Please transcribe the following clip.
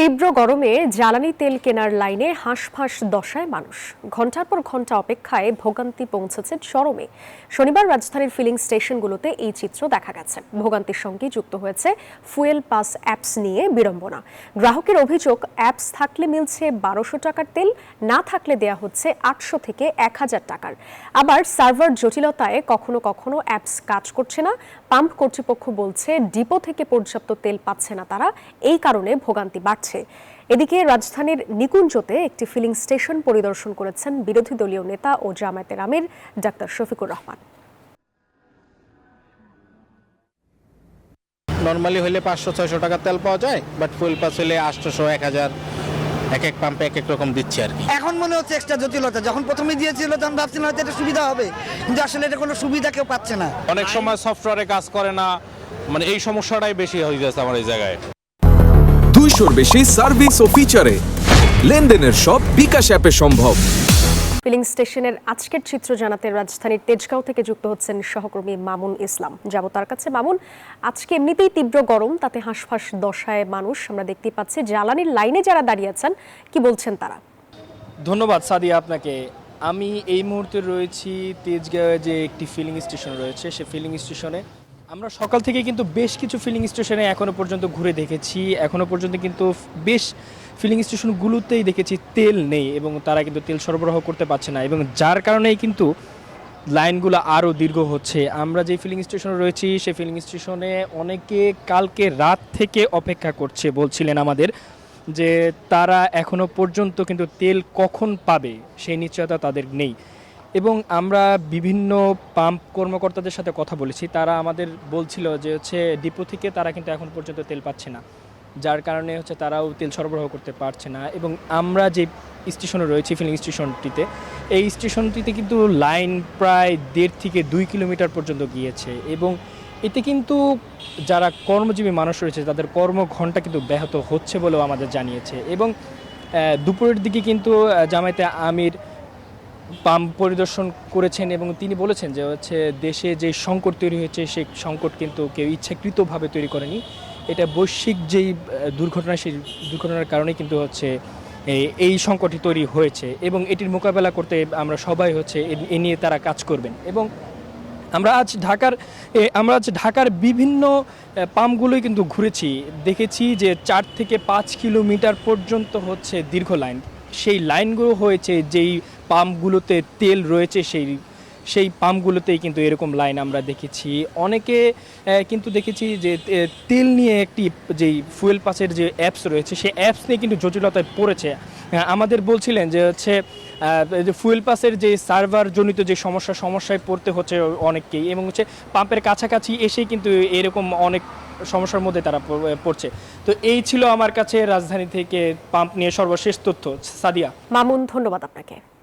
তীব্র গরমে জ্বালানি তেল কেনার লাইনে হাঁসফাঁস দশায় মানুষ। ঘন্টার পর ঘন্টা অপেক্ষায় ভোগান্তি পৌঁছেছে চরমে। শনিবার রাজধানীর ফিলিং স্টেশনগুলোতে এই চিত্র দেখা গেছে। ভোগান্তির সঙ্গে যুক্ত হয়েছে ফুয়েল পাস অ্যাপস নিয়ে বিড়ম্বনা। গ্রাহকের অভিযোগ, অ্যাপস থাকলে মিলছে ১২০০ টাকার তেল, না থাকলে দেয়া হচ্ছে ৮০০ থেকে ১০০০ টাকার। আবার সার্ভার জটিলতায় কখনো কখনো অ্যাপস কাজ করছে না। পাম্প কর্তৃপক্ষ বলছে ডিপো থেকে পর্যাপ্ত তেল পাচ্ছে না তারা, এই কারণে ভোগান্তি বাড়ছে। এদিকে রাজধানীর নিকুঞ্জতে একটি ফিলিং স্টেশন পরিদর্শন করেছেন বিরোধী দলীয় নেতা ও জামায়াতের আমির ডাক্তার শফিকুর রহমান। নরমালি হলে ৫০০-৬০০ টাকা তেল পাওয়া যায়, বাট ফুয়েল পাস হলে ৮০০-১০০০ এক এক পাম্পে এক এক রকম দিচ্ছে আর কি। এখন মনে হচ্ছে এক্সট্রা জটিলতা। যখন প্রথমে দিয়েছিল তখন ভাবছিলাম হয়তো এটা সুবিধা হবে, কিন্তু আসলে এটা কোনো সুবিধা কেউ পাচ্ছে না। অনেক সময় সফটওয়্যারে কাজ করে না, মানে এই সমস্যাটাই বেশি হয়ে যাচ্ছে আমার এই জায়গায়। ২০০-র বেশি সার্ভিস ও ফিচারে লেনদেনের সব বিকাশ অ্যাপে সম্ভব। ফিলিং স্টেশনের আজকের চিত্র জানাতে রাজধানীর তেজগাঁও থেকে যুক্ত হচ্ছেন সহকর্মী মামুন ইসলাম। যাব তার কাছে। মামুন, আজকে এমনিতেই তীব্র গরম, তাতে হাঁসফাঁস দশায় মানুষ আমরা দেখতে পাচ্ছি। জ্বালানির লাইনে যারা দাঁড়িয়ে আছেন, কি বলছেন তারা? ধন্যবাদ সাদিয়া আপনাকে। আমি এই মুহূর্তে রয়েছি তেজগাঁওয়ে যে একটি ফিলিং স্টেশন রয়েছে, সে ফিলিং স্টেশনে আমরা সকাল থেকে কিন্তু বেশ কিছু ফিলিং স্টেশনে এখনও পর্যন্ত ঘুরে দেখেছি। এখনও পর্যন্ত কিন্তু বেশ ফিলিং স্টেশনগুলোতেই দেখেছি তেল নেই এবং তারা কিন্তু তেল সরবরাহ করতে পারছে না, এবং যার কারণেই কিন্তু লাইনগুলো আরও দীর্ঘ হচ্ছে। আমরা যে ফিলিং স্টেশনে রয়েছি সেই ফিলিং স্টেশনে অনেকে কালকে রাত থেকে অপেক্ষা করছে, বলছিলেন আমাদের যে তারা এখনও পর্যন্ত কিন্তু তেল কখন পাবে সেই নিশ্চয়তা তাদের নেই। এবং আমরা বিভিন্ন পাম্প কর্মকর্তাদের সাথে কথা বলেছি, তারা আমাদের বলছিল যে ডিপো থেকে তারা কিন্তু এখন পর্যন্ত তেল পাচ্ছে না, যার কারণে তারাও তেল সরবরাহ করতে পারছে না। এবং আমরা যে স্টেশনে রয়েছি ফিলিং স্টেশনটিতে, এই স্টেশনটিতে কিন্তু লাইন প্রায় ১.৫ থেকে ২ কিলোমিটার পর্যন্ত গিয়েছে, এবং এতে কিন্তু যারা কর্মজীবী মানুষ রয়েছে তাদের কর্মঘণ্টা কিন্তু ব্যাহত হচ্ছে বলেও আমাদের জানিয়েছে। এবং দুপুরের দিকে কিন্তু জামায়াতে আমির পাম্প পরিদর্শন করেছেন এবং তিনি বলেছেন যে দেশে যে সংকট তৈরি হয়েছে সেই সংকট কিন্তু কেউ ইচ্ছাকৃতভাবে তৈরি করেনি, এটা বৈশ্বিক যেই দুর্ঘটনা, সেই দুর্ঘটনার কারণে কিন্তু এই সংকটটি তৈরি হয়েছে, এবং এটির মোকাবেলা করতে আমরা সবাই এ নিয়ে তারা কাজ করবেন। এবং আমরা আজ ঢাকার বিভিন্ন পাম্পগুলোই কিন্তু ঘুরেছি, দেখেছি যে ৪ থেকে ৫ কিলোমিটার পর্যন্ত দীর্ঘ লাইন। সেই লাইনগুলো হয়েছে যেই পাম্পগুলোতে তেল রয়েছে সেই পাম্পগুলোতেই কিন্তু এরকম লাইন আমরা দেখেছি। অনেকে কিন্তু দেখেছি যে তেল নিয়ে একটি যেই ফুয়েল পাসের যে অ্যাপস রয়েছে সেই অ্যাপস নিয়ে কিন্তু জটিলতায় পড়েছে। আমাদের বলছিলেন যে যে ফুয়েল পাসের যে সার্ভার জনিত যে সমস্যায় পড়তে হচ্ছে অনেককেই, এবং পাম্পের কাছাকাছি এসেই কিন্তু এরকম অনেক সমস্যার মধ্যে তারা পড়ছে। তো এই ছিল আমার কাছে রাজধানী থেকে পাম্প নিয়ে সর্বশেষ তথ্য। সাদিয়া। মামুন, ধন্যবাদ আপনাকে।